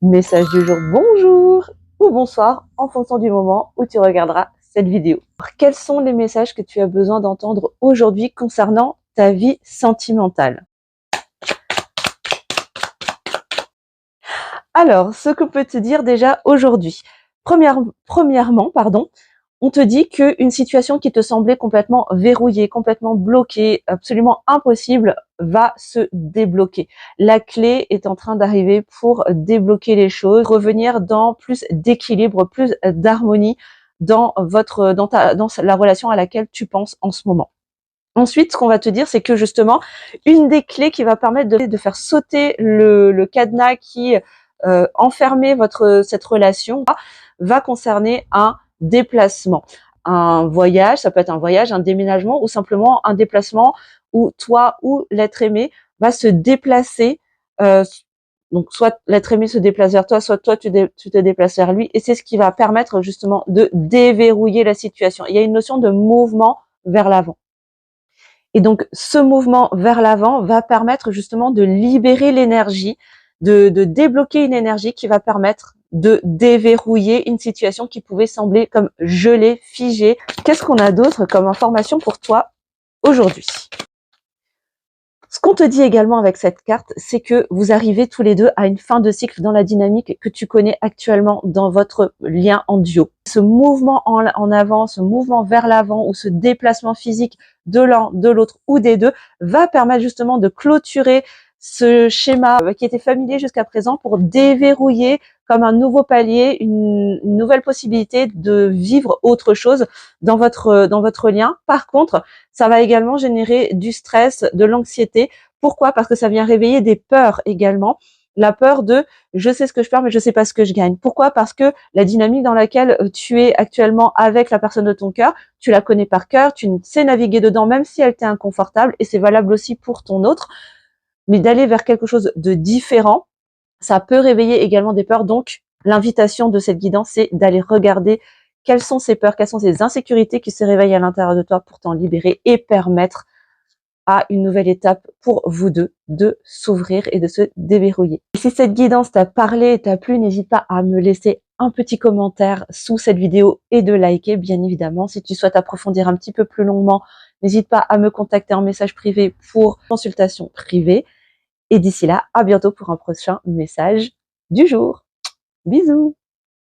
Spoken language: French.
Message du jour, bonjour ou bonsoir en fonction du moment où tu regarderas cette vidéo. Alors, quels sont les messages que tu as besoin d'entendre aujourd'hui concernant ta vie sentimentale? Alors, ce que peut te dire déjà aujourd'hui. Premièrement, on te dit qu'une situation qui te semblait complètement verrouillée, complètement bloquée, absolument impossible, va se débloquer. La clé est en train d'arriver pour débloquer les choses, revenir dans plus d'équilibre, plus d'harmonie dans la relation à laquelle tu penses en ce moment. Ensuite, ce qu'on va te dire, c'est que justement, une des clés qui va permettre de faire sauter le cadenas qui enfermait cette relation va concerner un déplacement, un voyage, ça peut être un voyage, un déménagement ou simplement un déplacement où toi ou l'être aimé va se déplacer. Donc soit l'être aimé se déplace vers toi, soit toi tu te déplaces vers lui, et c'est ce qui va permettre justement de déverrouiller la situation. Il y a une notion de mouvement vers l'avant. Et donc, ce mouvement vers l'avant va permettre justement de libérer l'énergie, de débloquer une énergie qui va permettre de déverrouiller une situation qui pouvait sembler comme gelée, figée. Qu'est-ce qu'on a d'autre comme information pour toi aujourd'hui? Ce qu'on te dit également avec cette carte, c'est que vous arrivez tous les deux à une fin de cycle dans la dynamique que tu connais actuellement dans votre lien en duo. Ce mouvement en avant, ce mouvement vers l'avant ou ce déplacement physique de l'un, de l'autre ou des deux va permettre justement de clôturer ce schéma qui était familier jusqu'à présent pour déverrouiller comme un nouveau palier, une nouvelle possibilité de vivre autre chose dans votre lien. Par contre, ça va également générer du stress, de l'anxiété. Pourquoi? Parce que ça vient réveiller des peurs également. La peur de je sais ce que je perds mais je sais pas ce que je gagne. Pourquoi? Parce que la dynamique dans laquelle tu es actuellement avec la personne de ton cœur, tu la connais par cœur, tu sais naviguer dedans même si elle t'est inconfortable, et c'est valable aussi pour ton autre. Mais d'aller vers quelque chose de différent, ça peut réveiller également des peurs. Donc, l'invitation de cette guidance, c'est d'aller regarder quelles sont ces peurs, quelles sont ces insécurités qui se réveillent à l'intérieur de toi pour t'en libérer et permettre à une nouvelle étape pour vous deux de s'ouvrir et de se déverrouiller. Et si cette guidance t'a parlé et t'a plu, n'hésite pas à me laisser un petit commentaire sous cette vidéo et de liker, bien évidemment. Si tu souhaites approfondir un petit peu plus longuement, n'hésite pas à me contacter en message privé pour consultation privée. Et d'ici là, à bientôt pour un prochain message du jour. Bisous!